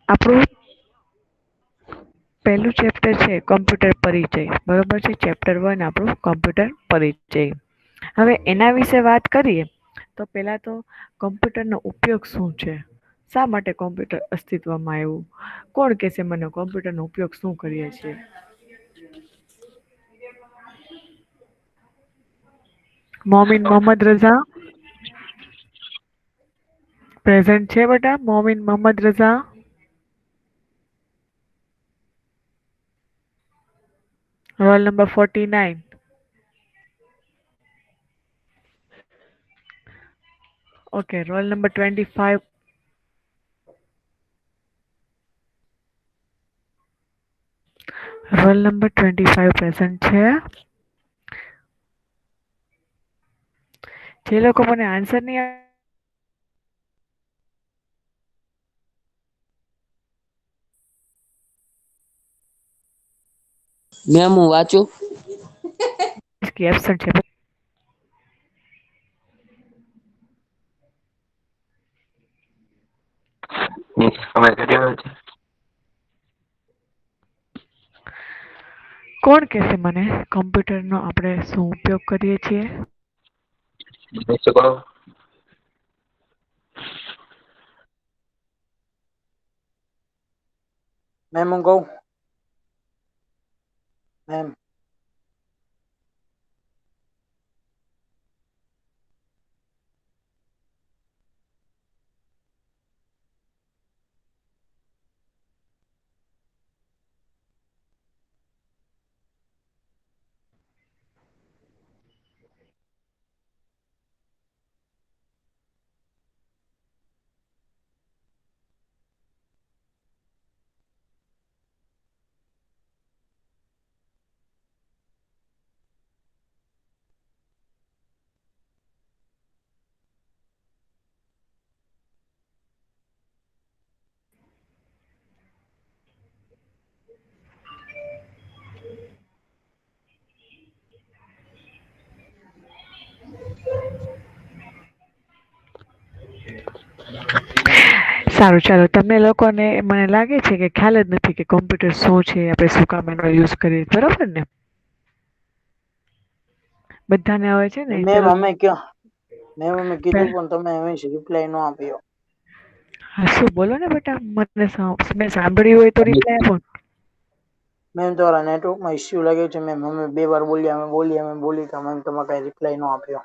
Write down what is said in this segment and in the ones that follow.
આપણું પહેલું ચેપ્ટર છે કમ્પ્યુટર પરિચય, બરોબર છે? ચેપ્ટર 1 આપણું કમ્પ્યુટર પરિચય. હવે એના વિશે વાત કરીએ તો પહેલા તો કમ્પ્યુટરનો ઉપયોગ શું છે? શા માટે કોમ્પ્યુટર અસ્તિત્વમાં આવ્યું? કોણ કહેશે મને કોમ્પ્યુટરનો ઉપયોગ શું કરીએ છીએ? મોમિન મોહમ્મદ રઝા પ્રેઝન્ટ છે બેટા? Momin Mohammad Raza roll number 49. Okay, roll number 25. Roll number 25 present છે. જે લોકો મને આન્સર નહીં મેમ હું વાંચું? એબસન્ટ છે. કોણ કહેશે મને કમ્પ્યુટરનો આપણે શું ઉપયોગ કરીએ છીએ? મેમ હું કહું? મેમ સારું, ચાલો. તમે લોકોને મને લાગે છે કે ખ્યાલ જ નથી કે કોમ્પ્યુટર શું છે, આપણે શું કામ એનો યુઝ કરીએ, બરોબર ને? બધાને આવે છે ને? મેમ ચલો. અમે કીધું પણ તમે હવે રિપ્લાય ન આપ્યો. હા, શું બોલો ને બેટા? મેં સાંભળ્યું હોય તો રિપ્લાય આપો. મેમ તમારા નેટવર્કમાં ઇસ્યુ લાગે છે. મેમ અમે 2 વાર બોલ્યા, અમે બોલી તો મેમ તમે કઈ રિપ્લાય ન આપ્યો.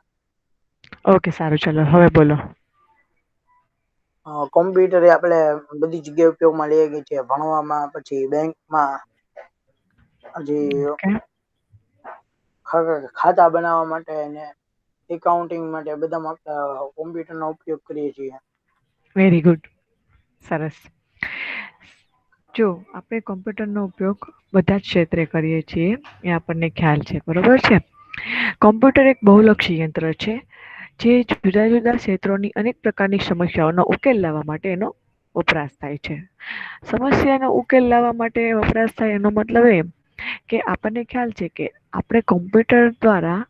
ઓકે, સારું, ચાલો. હવે બોલો. કોમ્પ્યુટર એ આપણે બધી જગ્યાએ ઉપયોગમાં લઈએ છીએ છે, ભણવામાં, પછી બેંકમાં, હજી ઓકે, ખાતા બનાવવા માટે અને એકાઉન્ટિંગ માટે બધામાં કોમ્પ્યુટરનો ઉપયોગ કરીએ છીએ. વેરી ગુડ, સરસ. જો આપણે કોમ્પ્યુટરનો ઉપયોગ બધા જ ક્ષેત્રે કરીએ છીએ, એ આપણને ખ્યાલ છે, બરોબર છે? કોમ્પ્યુટર એક બહુલક્ષી યંત્ર છે જે જુદા જુદા ક્ષેત્રોની અનેક પ્રકારની સમસ્યાઓનો ઉકેલ લાવવા માટે એનો વપરાશ થાય છે. સમસ્યાનો ઉકેલ લાવવા માટે વપરાશ થાય એનો મતલબ એમ કે આપણને ખ્યાલ છે કે આપણે કોમ્પ્યુટર દ્વારા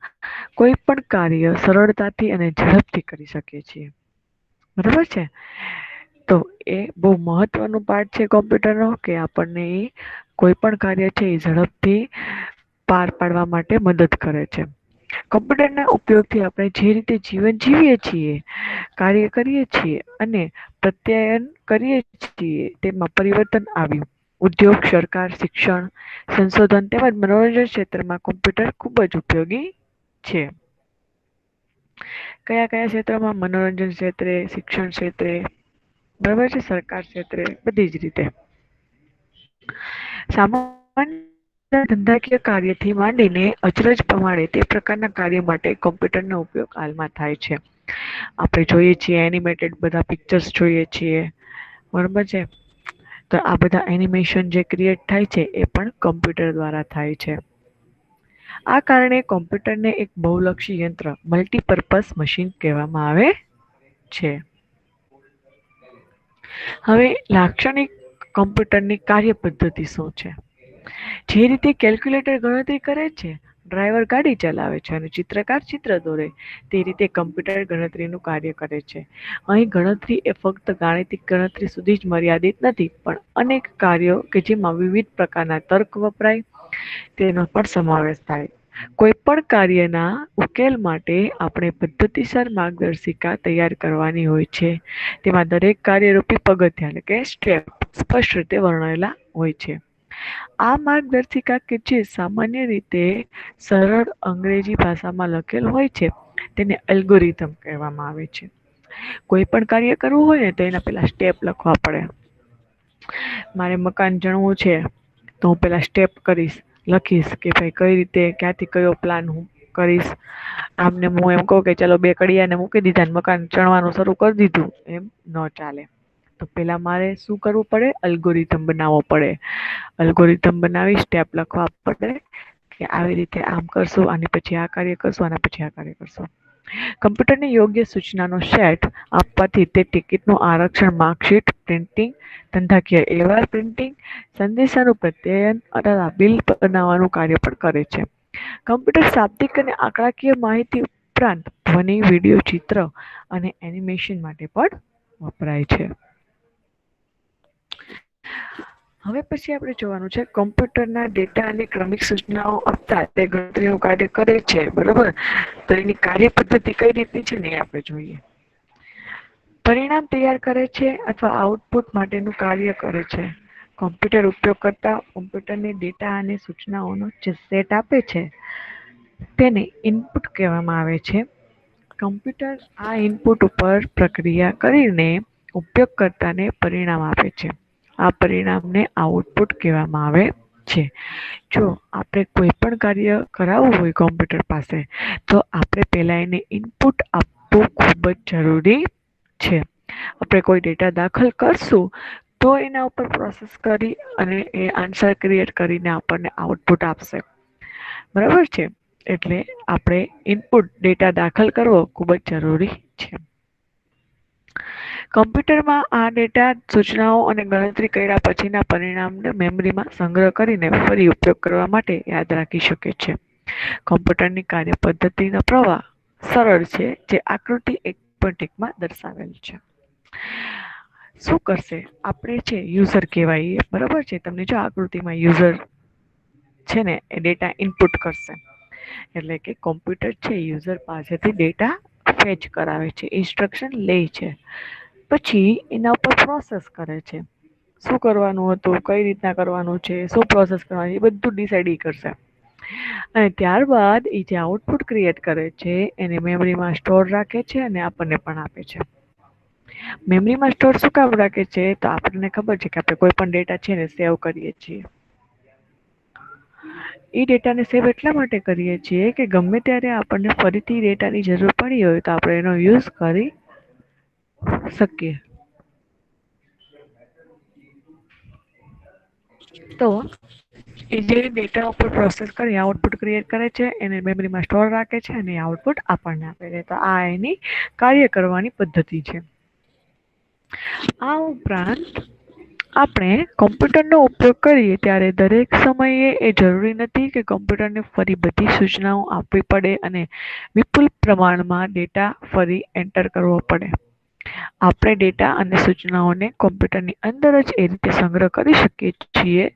કોઈ પણ કાર્ય સરળતાથી અને ઝડપથી કરી શકીએ છીએ, બરોબર છે? તો એ બહુ મહત્વનું પાર્ટ છે કોમ્પ્યુટરનો કે આપણને કોઈ પણ કાર્ય છે એ ઝડપથી પાર પાડવા માટે મદદ કરે છે. કમ્પ્યુટરના ઉપયોગથી આપણે જે રીતે જીવન જીવીએ છીએ, કાર્ય કરીએ છીએ અને પ્રત્યાયન કરીએ છીએ, તેમાં પરિવર્તન આવ્યું. ઉદ્યોગ, સરકાર, શિક્ષણ, સંશોધન તેમજ મનોરંજન ક્ષેત્રમાં કોમ્પ્યુટર ખૂબ જ ઉપયોગી છે. કયા કયા ક્ષેત્રમાં? મનોરંજન ક્ષેત્રે, શિક્ષણ ક્ષેત્રે, બરાબર છે? સરકાર ક્ષેત્રે, બધી જ રીતે. સામાન્ય ધંધાકીય કાર્યથી માંડીને અચરજ પ્રમાણે તે પ્રકારના કાર્ય માટે કોમ્પ્યુટરનો ઉપયોગ હાલમાં થાય છે. આપણે જોઈએ છીએ એનિમેટેડ બધા પિક્ચર્સ જોઈએ છીએ, બરોબર છે? તો આ બધા એનિમેશન જે ક્રિએટ થાય છે એ પણ કમ્પ્યુટર દ્વારા થાય છે. આ કારણે કોમ્પ્યુટરને એક બહુલક્ષી યંત્ર, મલ્ટીપર્પઝ મશીન કહેવામાં આવે છે. હવે લાક્ષણિક કમ્પ્યુટરની કાર્ય પદ્ધતિ શું છે? જે રીતે કેલ્ક્યુલેટર ગણતરી કરે છે, ડ્રાઈવર ગાડી ચલાવે છે અને ચિત્રકાર ચિત્ર દોરે તે રીતે કમ્પ્યુટર ગણતરીનું કાર્ય કરે છે. અહીં ગણતરી એ ફક્ત ગાણિતિક ગણતરી સુધી જ મર્યાદિત નથી, પણ અનેક કાર્યો કે જેમાં વિવિધ પ્રકારના તર્ક વપરાય તેનો પણ સમાવેશ થાય. કોઈ પણ કાર્યના ઉકેલ માટે આપણે પદ્ધતિસર માર્ગદર્શિકા તૈયાર કરવાની હોય છે. તેમાં દરેક કાર્યરૂપી પગથિયાં એટલે કે સ્ટેપ સ્પષ્ટ રીતે વર્ણવેલા હોય છે. આ માર્ગદર્શિકા કે જે સામાન્ય રીતે સરળ અંગ્રેજી ભાષામાં લખેલ હોય છે, તેને એલ્ગોરિધમ કહેવામાં આવે છે. કોઈ પણ કાર્ય કરવું હોય ને તો એના પેલા સ્ટેપ લખવા પડે. મારે મકાન ચણવું છે તો હું પેલા સ્ટેપ લખીશ કે ભાઈ કઈ રીતે ક્યાંથી કયો પ્લાન હું કરીશ. આમને હું એમ કહું કે ચાલો 2 કડિયાને મૂકી દીધા ને મકાન ચણવાનું શરૂ કરી દીધું એમ ન ચાલે. તો પેલા મારે શું કરવું પડે? અલ્ગોરિધમ બનાવવો પડે. અલ્ગોરિધમ બનાવી સ્ટેપ લખવા પડે કે આવી રીતે આમ કરશું, આની પછી આ કાર્ય કરશું, આના પછી આ કાર્ય કરશું. કમ્પ્યુટરને યોગ્ય સૂચનાનો સેટ આપવાથી તે ટિકિટનું આરક્ષણ, માર્કશીટ પ્રિન્ટિંગ, ધંધાકીય અહેવાલ પ્રિન્ટિંગ, સંદેશાનું પ્રત્યયન અથવા બિલ બનાવવાનું કાર્ય પણ કરે છે. કમ્પ્યુટર શાબ્દિક અને આંકડાકીય માહિતી ઉપરાંત ધ્વનિ, વિડિયો, ચિત્ર અને એનિમેશન માટે પણ વપરાય છે. હવે પછી આપણે જોવાનું છે કમ્પ્યુટરના ડેટા અને ક્રમિક સૂચનાઓ આપતા તે ગણતરીનું કાર્ય કરે છે, બરોબર? તો એની કાર્ય પદ્ધતિ કઈ રીતની છે ને એ આપણે જોઈએ. પરિણામ તૈયાર કરે છે અથવા આઉટપુટ માટેનું કાર્ય કરે છે. કમ્પ્યુટર ઉપયોગકર્તા કમ્પ્યુટરને ડેટા અને સૂચનાઓનો જે સેટ આપે છે તેને ઇનપુટ કહેવામાં આવે છે. કમ્પ્યુટર આ ઇનપુટ ઉપર પ્રક્રિયા કરીને ઉપયોગકર્તાને પરિણામ આપે છે. આ પરિણામને આઉટપુટ કહેવામાં આવે છે. જો આપણે કોઈ પણ કાર્ય કરાવવું હોય કમ્પ્યુટર પાસે તો આપણે પહેલા એને ઇનપુટ આપવું ખૂબ જ જરૂરી છે. આપણે કોઈ ડેટા દાખલ કરશું તો એના ઉપર પ્રોસેસ કરી અને એ આન્સર ક્રિએટ કરીને આપણને આઉટપુટ આપશે. બરાબર છે? એટલે આપણે ઇનપુટ ડેટા દાખલ કરવો ખૂબ જ જરૂરી છે. કમ્પ્યુટરમાં આ ડેટા, સૂચનાઓ અને ગણતરી કર્યા પછીના પરિણામને મેમરીમાં સંગ્રહ કરીને ફરી ઉપયોગ કરવા માટે યાદ રાખી શકે છે. કમ્પ્યુટરની કાર્ય પદ્ધતિનો પ્રવાહ સરળ છે, જે આકૃતિ 1.1માં દર્શાવેલ છે. શું કરશે? આપણે છે યુઝર કહેવાય, બરાબર છે? તમને જો આકૃતિમાં યુઝર છે ને એ ડેટા ઇનપુટ કરશે. એટલે કે કોમ્પ્યુટર છે યુઝર પાસેથી ડેટા ફેચ કરાવે છે, ઇન્સ્ટ્રક્શન લે છે. પછી એના ઉપર પ્રોસેસ કરે છે. શું કરવાનું હતું, કઈ રીતના કરવાનું છે, શું પ્રોસેસ કરવાની, એ બધું ડિસાઇડ કરશે. અને ત્યારબાદ એ જે આઉટપુટ ક્રિએટ કરે છે એને મેમરીમાં સ્ટોર રાખે છે અને આપણને પણ આપે છે. મેમરીમાં સ્ટોર શું કામ રાખે છે? તો આપણને ખબર છે કે આપણે કોઈ પણ ડેટા છે ને સેવ કરીએ છીએ. એ ડેટાને સેવ એટલા માટે કરીએ છીએ કે ગમે ત્યારે આપણને ફરીથી ડેટાની જરૂર પડી હોય તો આપણે એનો યુઝ કરી શકીએ. તો એ જે ડેટા ઉપર પ્રોસેસ કરી આઉટપુટ ક્રિએટ કરે છે એને મેમરીમાં સ્ટોર રાખે છે અને આઉટપુટ આપણને આપે છે. તો આ એની કાર્ય કરવાની પદ્ધતિ છે. આ ઉપરાંત આપણે કમ્પ્યુટરનો ઉપયોગ કરીએ ત્યારે દરેક સમયે એ જરૂરી નથી કે કમ્પ્યુટરને ફરી બધી સૂચનાઓ આપવી પડે અને વિપુલ પ્રમાણમાં ડેટા ફરી એન્ટર કરવો પડે. આપણે ડેટા અને સૂચનાઓને કમ્પ્યુટરની અંદર જ એ રીતે સંગ્રહ કરી શકીએ છીએ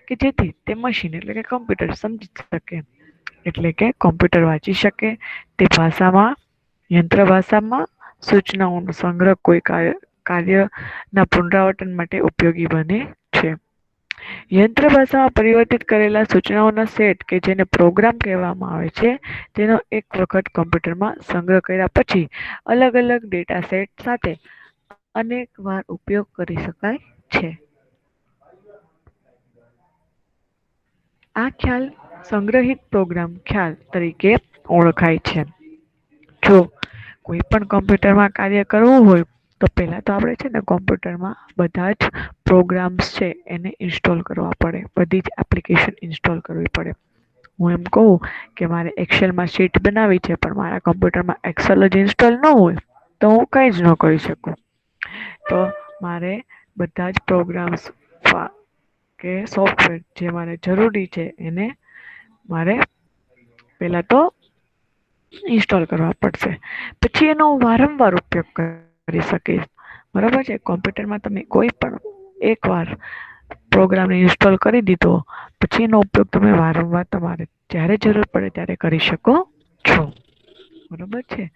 કે જેથી તે મશીન એટલે કે કમ્પ્યુટર સમજી શકે. એટલે કે કમ્પ્યુટર વાંચી શકે તે ભાષામાં, યંત્ર ભાષામાં સૂચનાઓનો સંગ્રહ કોઈ કાર્યના પુનરાવર્તન માટે ઉપયોગી બને છે. યંત્ર ભાષામાં પરિવર્તિત કરેલા સૂચનાઓના સેટ કે જેને પ્રોગ્રામ કહેવામાં આવે છે તેનો એક વખત કમ્પ્યુટરમાં સંગ્રહ કર્યા પછી અલગ-અલગ ડેટા સેટ સાથે અનેક વાર ઉપયોગ કરી શકાય છે. આ ખ્યાલ સંગ્રહિત પ્રોગ્રામ ખ્યાલ તરીકે ઓળખાય છે. જો કોઈ પણ કમ્પ્યુટરમાં કાર્ય કરવું હોય તો પહેલા તો આપણે છે ને કોમ્પ્યુટરમાં બધા જ પ્રોગ્રામ્સ છે એને ઇન્સ્ટોલ કરવા પડે. બધી જ એપ્લિકેશન ઇન્સ્ટોલ કરવી પડે. હું એમ કહું કે મારે એક્સેલમાં શીટ બનાવી છે પણ મારા કમ્પ્યુટરમાં એક્સેલ જ ઇન્સ્ટોલ ન હોય તો હું કંઈ જ ન કરી શકું. તો મારે બધા જ પ્રોગ્રામ્સ કે સોફ્ટવેર જે મારે જરૂરી છે એને મારે પહેલા તો ઇન્સ્ટોલ કરવા પડશે, પછી એનો વારંવાર ઉપયોગ કરી શકીશ. બરાબર છે. કોમ્પ્યુટરમાં તમે કોઈ પણ એકવાર પ્રોગ્રામને ઇન્સ્ટોલ કરી દીધો, પછી એનો ઉપયોગ તમે વારંવાર તમારે જ્યારે જરૂર પડે ત્યારે કરી શકો છો. બરોબર છે.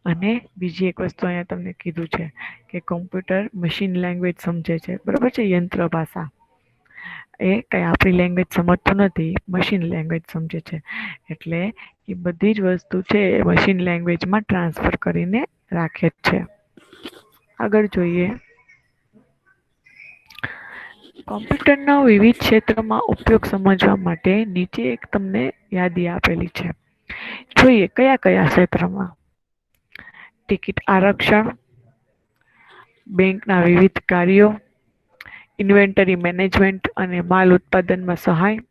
અને બીજી એક વસ્તુ અહીંયા તમને કીધું છે કે કોમ્પ્યુટર મશીન લેંગ્વેજ સમજે છે. બરોબર છે. યંત્ર ભાષા એ કઈ આપણી લેંગ્વેજ સમજતું નથી, મશીન લેંગ્વેજ સમજે છે. એટલે એ બધી જ વસ્તુ છે એ મશીન લેંગ્વેજમાં ટ્રાન્સફર કરીને રાખે છે. આગળ જોઈએ. કોમ્પ્યુટરના વિવિધ ક્ષેત્રમાં ઉપયોગ સમજવા માટે નીચે એક તમને યાદી આપેલી છે. જોઈએ કયા કયા ક્ષેત્રમાં. ટિકિટ આરક્ષણ, બેંકના વિવિધ કાર્યો, ઇન્વેન્ટરી મેનેજમેન્ટ અને માલ ઉત્પાદનમાં સહાય,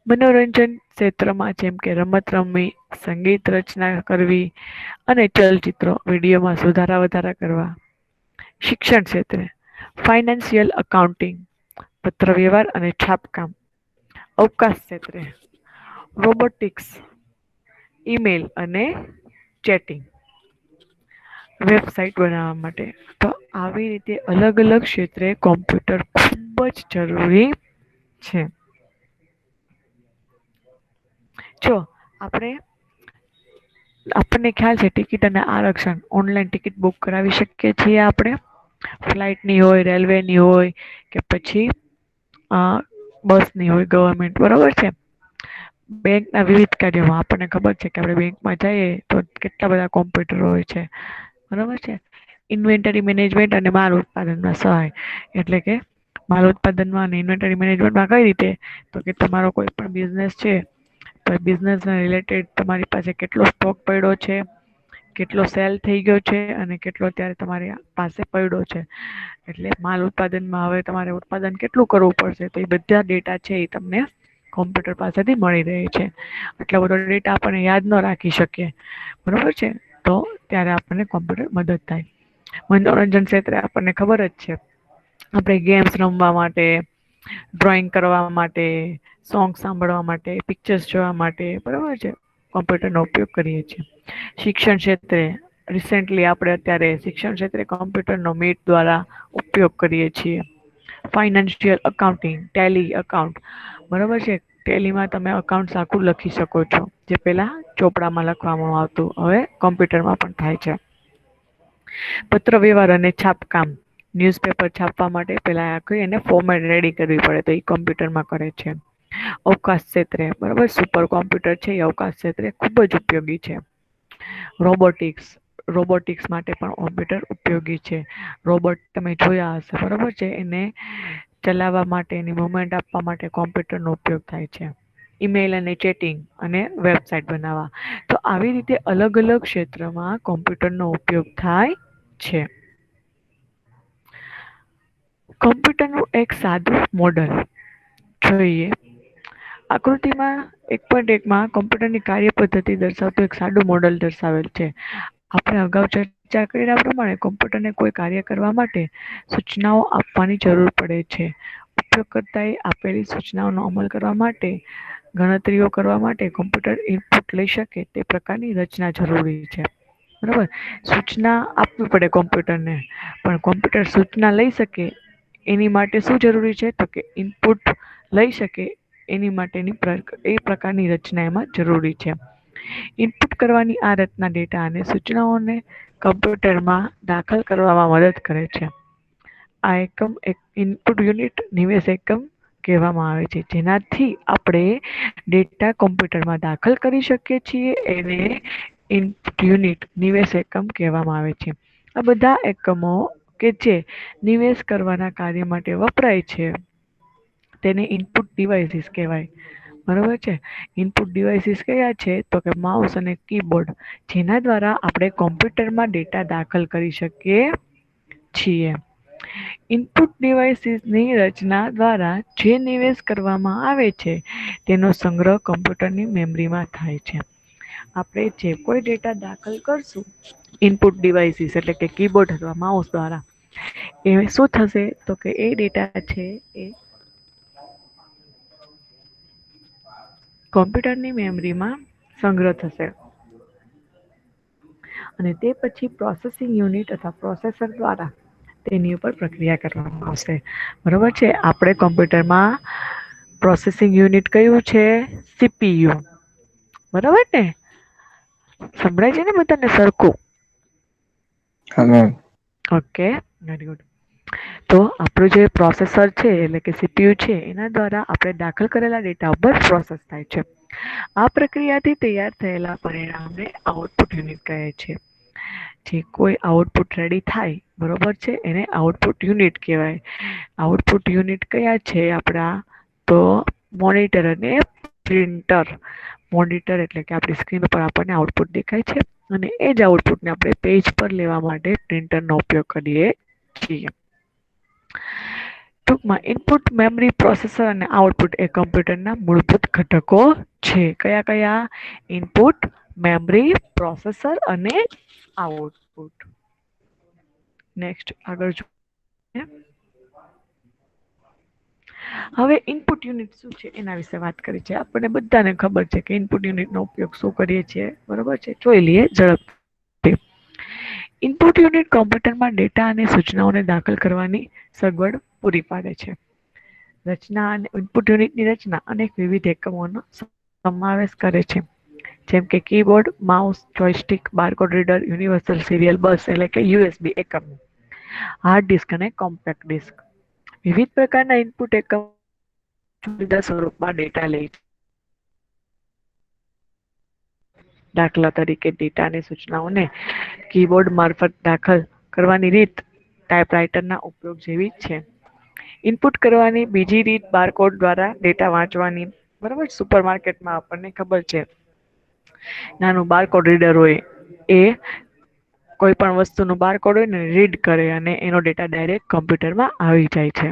મનોરંજન ક્ષેત્રમાં જેમ કે રમત રમવી, સંગીત રચના કરવી અને ચલચિત્રો વિડીયોમાં સુધારા વધારા કરવા, શિક્ષણ ક્ષેત્રે ફાઈનાન્શિયલ અકાઉન્ટિંગ, પત્ર વ્યવહાર અને છાપકામ, અવકાશ ક્ષેત્રે રોબોટિક્સ, ઈમેલ અને ચેટિંગ, વેબસાઇટ બનાવવા માટે. તો આવી રીતે અલગ અલગ ક્ષેત્રે કોમ્પ્યુટર ખૂબ જ જરૂરી છે. જો આપણને ખ્યાલ છે ટિકિટ અને આરક્ષણ ઓનલાઈન ટિકિટ બુક કરાવી શકીએ છીએ આપણે. ફ્લાઇટની હોય, રેલવેની હોય કે પછી બસની હોય ગવર્મેન્ટ. બરોબર છે. બેંકના વિવિધ કાર્યોમાં આપણને ખબર છે કે આપણે બેંકમાં જઈએ તો કેટલા બધા કોમ્પ્યુટર હોય છે. બરોબર છે. ઇન્વેન્ટરી મેનેજમેન્ટ અને માલ ઉત્પાદનમાં સહાય એટલે કે માલ ઉત્પાદનમાં અને ઇન્વેન્ટરી મેનેજમેન્ટમાં કઈ રીતે, તો કે તમારો કોઈ પણ બિઝનેસ છે તો બિઝનેસ રિલેટેડ તમારી પાસે કેટલો સ્ટોક પડ્યો છે, કેટલો સેલ થઈ ગયો છે અને કેટલો અત્યારે તમારી પાસે પડ્યો છે. એટલે માલ ઉત્પાદનમાં હવે તમારે ઉત્પાદન કેટલું કરવું પડશે તો એ બધા ડેટા છે એ તમને કોમ્પ્યુટર પાસેથી મળી રહે છે. આટલો બધો ડેટા આપણને યાદ ન રાખી શકીએ. બરોબર છે. તો ત્યારે આપણને કોમ્પ્યુટર મદદ થાય. મનોરંજન ક્ષેત્રે આપણને ખબર જ છે આપણે ગેમ્સ રમવા માટે, ડ્રોઈંગ કરવા માટે, સોંગ સાંભળવા માટે, પિક્ચર્સ જોવા માટે બરોબર છે કોમ્પ્યુટરનો ઉપયોગ કરીએ છીએ. શિક્ષણ ક્ષેત્રે રિસેન્ટલી આપણે અત્યારે શિક્ષણ ક્ષેત્રે કોમ્પ્યુટરનો મીટ દ્વારા ઉપયોગ કરીએ છીએ. ફાઈનાન્શિયલ અકાઉન્ટિંગ, ટેલી અકાઉન્ટ બરોબર છે. ટેલીમાં તમે અકાઉન્ટ આખું લખી શકો છો. જે પેલા ચોપડામાં લખવામાં આવતું હવે કોમ્પ્યુટરમાં પણ થાય છે. પત્ર વ્યવહાર અને છાપકામ, ન્યૂઝપેપર છાપવા માટે પેલા આખી એને ફોર્મેટ રેડી કરવી પડે તો એ કોમ્પ્યુટરમાં કરે છે. અવકાશ ક્ષેત્રે બરોબર સુપર કોમ્પ્યુટર છે એ અવકાશ ક્ષેત્રે ખૂબ જ ઉપયોગી છે. રોબોટિક્સ માટે પણ કોમ્પ્યુટર ઉપયોગી છે. રોબોટ તમે જોયા હશે બરોબર છે. એને ચલાવવા માટે એની મુવમેન્ટ આપવા માટે કોમ્પ્યુટરનો ઉપયોગ થાય છે. ઈમેલ અને ચેટિંગ અને વેબસાઇટ બનાવવા. તો આવી રીતે અલગ અલગ ક્ષેત્રમાં કોમ્પ્યુટરનો ઉપયોગ થાય છે. કોમ્પ્યુટરનું એક સાદું મોડલ જોઈએ. આકૃતિમાં 1.1માં કોમ્પ્યુટરની કાર્ય પદ્ધતિ દર્શાવતું એક સાદું મોડલ દર્શાવેલ છે. આપણે અગાઉ ચર્ચા કર્યા પ્રમાણે કોમ્પ્યુટરને કોઈ કાર્ય કરવા માટે સૂચનાઓ આપવાની જરૂર પડે છે. ઉપયોગકર્તાએ આપેલી સૂચનાઓનો અમલ કરવા માટે ગણતરીઓ કરવા માટે કોમ્પ્યુટર ઇનપુટ લઈ શકે તે પ્રકારની રચના જરૂરી છે. બરોબર. સૂચના આપવી પડે કોમ્પ્યુટરને પણ કોમ્પ્યુટર સૂચના લઈ શકે એની માટે શું જરૂરી છે તો કે ઇનપુટ લઈ શકે એની માટેની એ પ્રકારની રચના એમાં જરૂરી છે. ઇનપુટ કરવાની આ રચના ડેટા અને સૂચનાઓને કમ્પ્યુટરમાં દાખલ કરવામાં મદદ કરે છે. આ એકમ એક ઇનપુટ યુનિટ નિવેશ એકમ કહેવામાં આવે છે. જેનાથી આપણે ડેટા કોમ્પ્યુટરમાં દાખલ કરી શકીએ છીએ એને ઇનપુટ યુનિટ નિવેશ એકમ કહેવામાં આવે છે. આ બધા એકમો કે જે નિવેશ કરવાના કાર્ય માટે વપરાય છે તેને ઇનપુટ ડિવાઇસીસ કહેવાય. બરોબર છે. ઇનપુટ ડિવાઇસીસ કયા છે તો કે માઉસ અને કીબોર્ડ જેના દ્વારા આપણે કોમ્પ્યુટરમાં ડેટા દાખલ કરી શકીએ છીએ. ઇનપુટ ડિવાઇસીસની રચના દ્વારા જે નિવેશ કરવામાં આવે છે તેનો સંગ્રહ કમ્પ્યુટરની મેમરીમાં થાય છે. આપણે જે કોઈ ડેટા દાખલ કરશું ઇનપુટ ડિવાઇસીસ એટલે કે કીબોર્ડ અથવા માઉસ દ્વારા એ શું થશે તો કે એ ડેટા છે એ કોમ્પ્યુટરની મેમરીમાં સંગ્રહ થશે અને તે પછી પ્રોસેસિંગ યુનિટ અથવા પ્રોસેસર દ્વારા તેની ઉપર પ્રક્રિયા કરવામાં આવશે. બરોબર છે. આપણે કોમ્પ્યુટરમાં પ્રોસેસિંગ યુનિટ કયું છે? CPU. બરોબર ને? સંભળાય છે ને બધાને સરખું? હા મેમ. Okay, very good. તો આપણું જે પ્રોસેસર છે એટલે કે સીપીયુ છે એના દ્વારા આપણે દાખલ કરેલા ડેટા ઉપર પ્રોસેસ થાય છે. આ પ્રક્રિયાથી તૈયાર થયેલા પરિણામને આઉટપુટ યુનિટ કહે છે. જે કોઈ આઉટપુટ રેડી થાય બરોબર છે એને આઉટપુટ યુનિટ કહેવાય. આઉટપુટ યુનિટ કયા છે આપણા? તો મોનિટર અને પ્રિન્ટર. મોનિટર એટલે કે આપણી સ્ક્રીન ઉપર આપણને આઉટપુટ દેખાય છે અને એ જ આઉટપુટને આપણે પેજ પર લેવા માટે પ્રિન્ટરનો ઉપયોગ કરીએ છીએ. ટૂંકમાં ઇનપુટ, મેમરી, પ્રોસેસર અને આઉટપુટ એ કમ્પ્યુટરના મૂળભૂત ઘટકો છે. કયા કયા? ઇનપુટ, મેમરી, પ્રોસેસર અને આઉટપુટ. નેક્સ્ટ આગળ જોઈએ. હવે ઇનપુટ યુનિટ શું છે એના વિશે વાત કરી છે. આપણને બધાને ખબર છે કે ઇનપુટ યુનિટનો ઉપયોગ શું કરીએ છીએ. બરોબર છે. જોઈ લઈએ ઝડપથી. ઇનપુટ યુનિટ કોમ્પ્યુટરમાં ડેટા અને સૂચનાઓને દાખલ કરવાની સગવડ પૂરી પાડે છે. રચના અને ઇનપુટ યુનિટની રચના અનેક વિવિધ એકમોનો સમાવેશ કરે છે. જેમ કે keyboard, mouse, joystick, barcode reader, universal serial bus એટલે કે યુએસબી એકમ, હાર્ડ ડિસ્ક અને કોમ્પેક્ટ ડિસ્ક. વિવિધ પ્રકારના ઇનપુટ એકમ જુદા જુદા સ્વરૂપમાં ડેટા લે છે. દાખલા તરીકે ડેટા અને સૂચનાઓને કીબોર્ડ મારફત દાખલ કરવાની રીત ટાઈપરાઈટરના ઉપયોગ જેવી જ છે. ઇનપુટ કરવાની બીજી રીત બારકોડ દ્વારા ડેટા વાંચવાની. બરાબર. સુપરમાર્કેટમાં આપણને ખબર છે નાનું બારકોડ રીડર હોય એ કોઈ પણ વસ્તુનું બારકોડ હોય ને રીડ કરે અને એનો ડેટા ડાયરેક્ટ કમ્પ્યુટરમાં આવી જાય છે.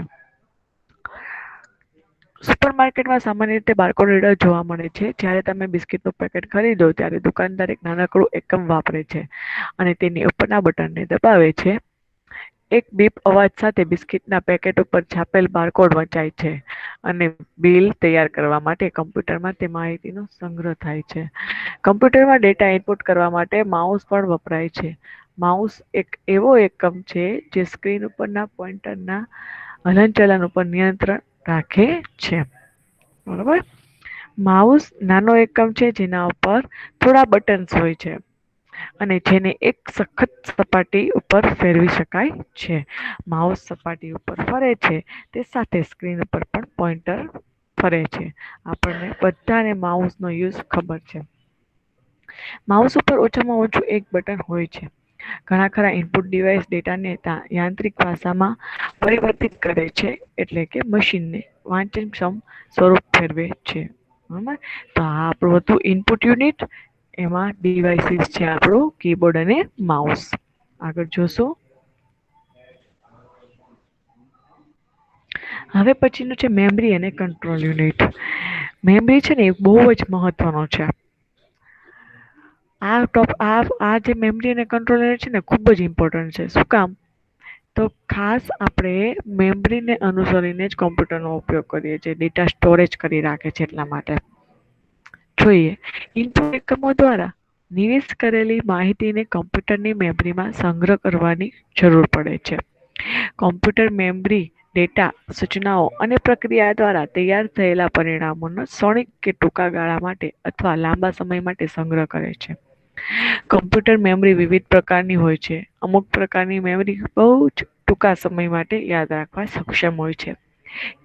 સુપરમાર્કેટમાં સામાન્ય રીતે બારકોડ રીડર જોવા મળે છે. જ્યારે તમે બિસ્કિટનું પેકેટ ખરીદો ત્યારે દુકાનદાર એક નાનકડું એકમ વાપરે છે અને તેની ઉપરના બટનને દબાવે છે. એક બીપ અવાજ સાથે બિસ્કિટના પેકેટ ઉપર છાપેલ બારકોડ વંચાય છે અને બિલ તૈયાર કરવા માટે કમ્પ્યુટરમાં તે માહિતીનો સંગ્રહ થાય છે. કમ્પ્યુટરમાં ડેટા ઇનપુટ કરવા માટે માઉસ પણ વપરાય છે. માઉસ એક એવો એકમ છે જે સ્ક્રીન ઉપરના પોઇન્ટરના હલનચલન ઉપર નિયંત્રણ રાખે છે. બરોબર. માઉસ નાનો એકમ છે જેના ઉપર થોડા બટન્સ હોય છે અને જેને એક સખત સપાટી ઉપર ફેરવી શકાય છે. માઉસ સપાટી ઉપર ફરે છે તે સાથે સ્ક્રીન ઉપર પણ પોઇન્ટર ફરે છે. આપણને બધાને માઉસનો યુઝ ખબર છે. માઉસ ઉપર ઓછામાં ઓછું એક બટન હોય છે. ઘણા ખરા ઇનપુટ ડિવાઇસ ડેટાને યાંત્રિક ભાષામાં પરિવર્તિત કરે છે એટલે કે મશીનને વાંચનક્ષમ સ્વરૂપ ફેરવે છે. બરાબર. તો આ આપણું હતું ઇનપુટ યુનિટ. એમાં ડિવાઇસીસ છે આપણું કીબોર્ડ અને માઉસ. આગળ જોશું. હવે પછીનું છે મેમરી અને કંટ્રોલ યુનિટ. મેમરી છે ને એ બહુ જ મહત્વનો છે. આ જે મેમરી અને કંટ્રોલ યુનિટ છે ને ખૂબ જ ઇમ્પોર્ટન્ટ છે. શું કામ? તો ખાસ આપણે મેમરીને અનુસરીને જ કોમ્પ્યુટરનો ઉપયોગ કરીએ છીએ. ડેટા સ્ટોરેજ કરી રાખે છે એટલા માટે. જોઈએ. ઇનપુટ એકમો દ્વારા નિવેશ કરેલી માહિતીને કમ્પ્યુટરની મેમરીમાં સંગ્રહ કરવાની જરૂર પડે છે. કોમ્પ્યુટર મેમરી ડેટા, સૂચનાઓ અને પ્રક્રિયા દ્વારા તૈયાર થયેલા પરિણામોનો ક્ષણિક કે ટૂંકા ગાળા માટે અથવા લાંબા સમય માટે સંગ્રહ કરે છે. કમ્પ્યુટર મેમરી વિવિધ પ્રકારની હોય છે. અમુક પ્રકારની મેમરી બહુ જ ટૂંકા સમય માટે યાદ રાખવા સક્ષમ હોય છે.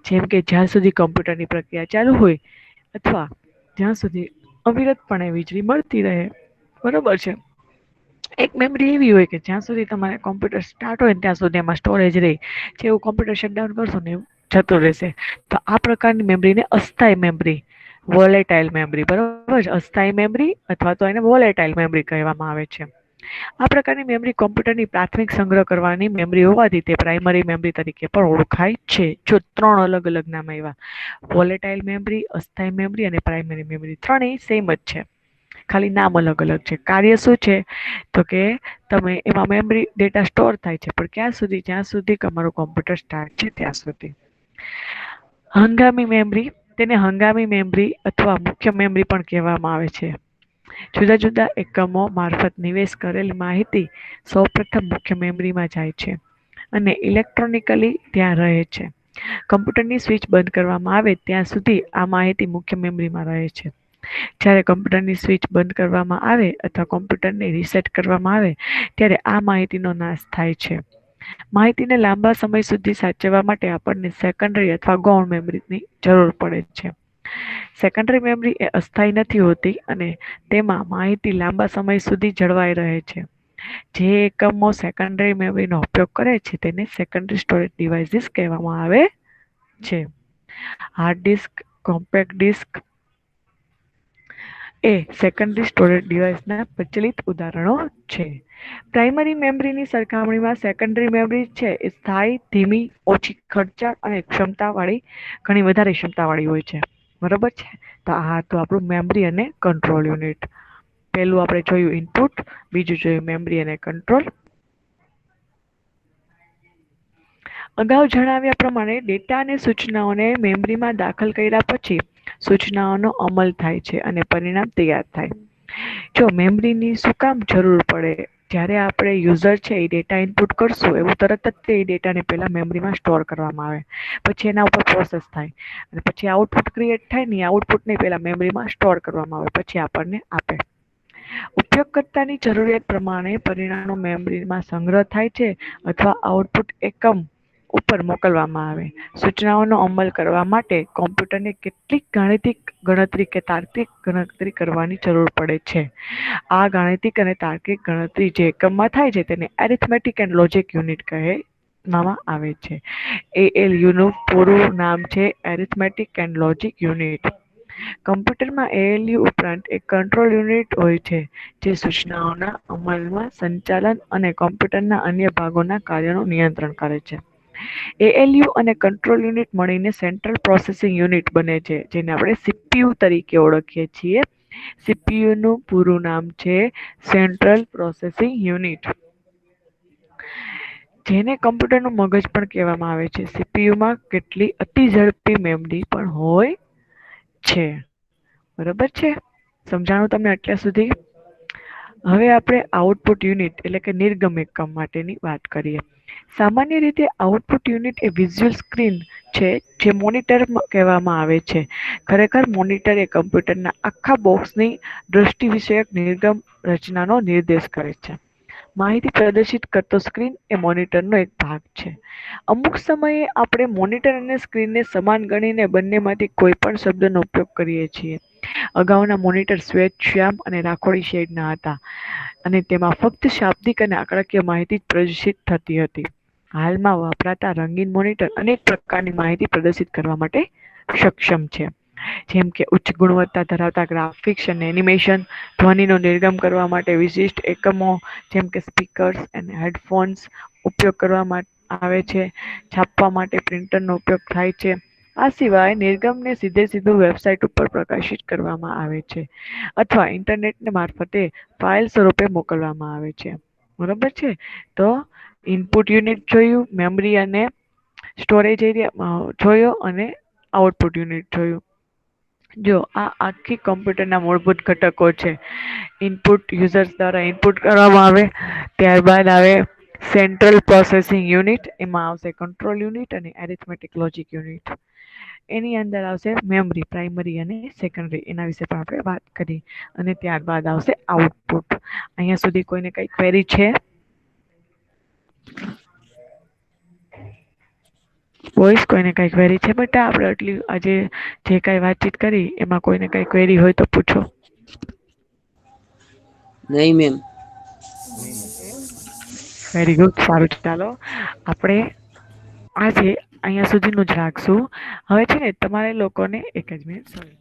જેમ કે જ્યાં સુધી કમ્પ્યુટરની પ્રક્રિયા ચાલુ હોય અથવા જ્યાં સુધી અવિરતપણે વીજળી મળતી રહે. બરોબર છે. એક મેમરી એવી હોય કે જ્યાં સુધી તમારે કોમ્પ્યુટર સ્ટાર્ટ હોય ને ત્યાં સુધી એમાં સ્ટોરેજ રહે. જેવું કોમ્પ્યુટર શટડાઉન કરશો ને એવું જતું રહેશે. તો આ પ્રકારની મેમરીને અસ્થાયી મેમરી, વોલેટાઇલ મેમરી, બરોબર છે. અસ્થાયી મેમરી અથવા તો એને વોલેટાઇલ મેમરી કહેવામાં આવે છે. આ પ્રકારની મેમરી કોમ્પ્યુટરની પ્રાથમિક સંગ્રહ કરવાની મેમરી હોવાથી તે પ્રાઇમરી મેમરી તરીકે પણ ઓળખાય છે. જો 3 અલગ અલગ નામ આવ્યા: વોલેટાઇલ મેમરી, અસ્થાયી મેમરી અને પ્રાઇમરી મેમરી. ત્રણેય સેમ જ છે, ખાલી નામ અલગ અલગ છે. કાર્ય શું છે? તો કે તમે એમાં મેમરી ડેટા સ્ટોર થાય છે, પણ ક્યાં સુધી? જ્યાં સુધી તમારું કોમ્પ્યુટર સ્ટાર્ટ છે ત્યાં સુધી. હંગામી મેમરી તેને હંગામી મેમરી અથવા મુખ્ય મેમરી પણ કહેવામાં આવે છે. જુદા જુદા એકમો મારફત નિવેશ કરેલી માહિતી સૌપ્રથમ મુખ્ય મેમરીમાં જાય છે અને ઇલેક્ટ્રોનિકલી ત્યાં રહે છે. કમ્પ્યુટરની સ્વિચ બંધ કરવામાં આવે ત્યાં સુધી આ માહિતી મુખ્ય મેમરીમાં રહે છે. જ્યારે કમ્પ્યુટરની સ્વિચ બંધ કરવામાં આવે અથવા કમ્પ્યુટરને રીસેટ કરવામાં આવે ત્યારે આ માહિતીનો નાશ થાય છે. માહિતીને લાંબા સમય સુધી સાચવવા માટે આપણને સેકન્ડરી અથવા ગૌણ મેમરીની જરૂર પડે છે. સેકન્ડરી મેમરી એ અસ્થાયી નથી હોતી અને તેમાં માહિતી લાંબા સમય સુધી જળવાઈ રહે છે. જે એકમો સેકન્ડરી મેમરીનો ઉપયોગ કરે છે તેને સેકન્ડરી સ્ટોરેજ ડિવાઇસીસ કહેવામાં આવે છે. હાર્ડ ડિસ્ક, કોમ્પેક્ટ ડિસ્ક એ સેકન્ડરી સ્ટોરેજ ડિવાઇસના પ્રચલિત ઉદાહરણો છે. પ્રાઇમરી મેમરીની સરખામણીમાં સેકન્ડરી મેમરી છે એ સ્થાયી, ધીમી, ઓછી ખર્ચાળ અને ઘણી વધારે ક્ષમતાવાળી હોય છે. બરોબર છે. તો આ તો આપણું મેમરી અને કંટ્રોલ યુનિટ. પહેલું આપણે જોયું ઇનપુટ, બીજું જોયું મેમરી અને કંટ્રોલ. અગાઉ જણાવ્યા પ્રમાણે ડેટા અને સૂચનાઓને મેમરીમાં દાખલ કર્યા પછી સૂચનાઓનો અમલ થાય છે અને પરિણામ તૈયાર થાય. જો મેમરીની શું કામ જરૂર પડે? જ્યારે આપણે યુઝર છે એ ડેટા ઇનપુટ કરશું એવું તરત જ તે ડેટાને પહેલા મેમરીમાં સ્ટોર કરવામાં આવે, પછી એના ઉપર પ્રોસેસ થાય અને પછી આઉટપુટ ક્રિએટ થાય ને આઉટપુટને પહેલા મેમરીમાં સ્ટોર કરવામાં આવે, પછી આપણને આપે. ઉપયોગકર્તાની જરૂરિયાત પ્રમાણે પરિણામો મેમરીમાં સંગ્રહ થાય છે અથવા આઉટપુટ એકમ ઉપર મોકલવામાં આવે. સૂચનાઓનો અમલ કરવા માટે કોમ્પ્યુટરને કેટલીક ગાણિતિક ગણતરી કે તાર્કિક ગણતરી કરવાની જરૂર પડે છે. આ ગાણિતિક અને તાર્કિક ગણતરી જે એકમમાં થાય છે તેને એરિથમેટિક એન્ડ લોજિક યુનિટ કહેવામાં આવે છે. ALUનું પૂરું નામ છે એરિથમેટિક એન્ડ લોજિક યુનિટ. કમ્પ્યુટરમાં ALU ઉપરાંત એક કંટ્રોલ યુનિટ હોય છે જે સૂચનાઓના અમલમાં સંચાલન અને કમ્પ્યુટરના અન્ય ભાગોના કાર્યોનું નિયંત્રણ કરે છે. ALU અને કંટ્રોલ યુનિટ મળીને સેન્ટ્રલ પ્રોસેસિંગ યુનિટ બને છે, જેને આપણે CPU તરીકે ઓળખીએ છીએ. CPUનું પૂરું નામ છે સેન્ટ્રલ પ્રોસેસિંગ યુનિટ, જેને કમ્પ્યુટરનું મગજ પણ કહેવામાં આવે છે. CPUમાં કેટલી અતિ ઝડપી મેમરી પણ હોય છે. બરોબર છે? સમજાણું તમને અત્યાર સુધી? હવે આપણે આઉટપુટ યુનિટ એટલે કે નિર્ગમ એકમ માટેની વાત કરીએ. સામાન્ય રીતે આઉટપુટ યુનિટ એ વિઝ્યુઅલ સ્ક્રીન છે જે મોનિટર કહેવામાં આવે છે. ખરેખર મોનિટર એ કમ્પ્યુટરના આખા બોક્સની દ્રષ્ટિ વિષયક નિર્ગમ રચનાનો નિર્દેશ કરે છે. માહિતી પ્રદર્શિત કરતો સ્ક્રીન એ મોનિટરનો એક ભાગ છે. અમુક સમયે આપણે મોનિટર અને સ્ક્રીનને સમાન ગણીને બંનેમાંથી કોઈ પણ શબ્દનો ઉપયોગ કરીએ છીએ. અગાઉના મોનિટર શ્વેત, શ્યામ અને રાખોડી શેડના હતા અને તેમાં ફક્ત શાબ્દિક અને આંકડાકીય માહિતી જ પ્રદર્શિત થતી હતી. હાલમાં વપરાતા રંગીન મોનિટર અનેક પ્રકારની માહિતી પ્રદર્શિત કરવા માટે સક્ષમ છે, જેમ કે ઉચ્ચ ગુણવત્તા ધરાવતા ગ્રાફિક્સ અને એનિમેશન, ધ્વનિનો નિર્ગમ કરવા માટે વિશિષ્ટ એકમો જેમ કે સ્પીકર્સ અને હેડફોન્સ ઉપયોગ કરવામાં આવે છે. છાપવા માટે પ્રિન્ટરનો ઉપયોગ થાય છે. આ સિવાય નિર્ગમને સીધું વેબસાઇટ ઉપર પ્રકાશિત કરવામાં આવે છે અથવા ઇન્ટરનેટ મારફતે ફાઇલ સ્વરૂપે મોકલવામાં આવે છે. બરોબર છે? તો ઇનપુટ યુનિટ જોયું, મેમરી અને સ્ટોરેજ એરિયા જોયો અને આઉટપુટ યુનિટ જોયું. જો આ આખી કમ્પ્યુટરના મૂળભૂત ઘટકો છે. ઇનપુટ યુઝર્સ દ્વારા ઇનપુટ કરવામાં આવે, ત્યારબાદ આવે સેન્ટ્રલ પ્રોસેસિંગ યુનિટ, એમાં આવશે કંટ્રોલ યુનિટ અને એરિથમેટિક લોજિક યુનિટ. એની અંદર આવશે મેમરી, પ્રાઇમરી અને સેકન્ડરી, એના વિશે પણ આપણે વાત કરી અને ત્યારબાદ આવશે આઉટપુટ. અહીંયા સુધી કોઈને કઈ ક્વેરી છે? બોયસ, કોઈને કઈ ક્વેરી છે બેટા? આપણે આટલી આજે જે કઈ વાતચીત કરી એમાં કોઈને કઈ ક્વેરી હોય તો પૂછો. નહીં મેમ. વેરી ગુડ, સારું. ચાલો આપણે આજે અહીંયા સુધીનું જ રાખશું. હવે છે ને તમારે લોકોને એક જ મિનિટ, સોરી.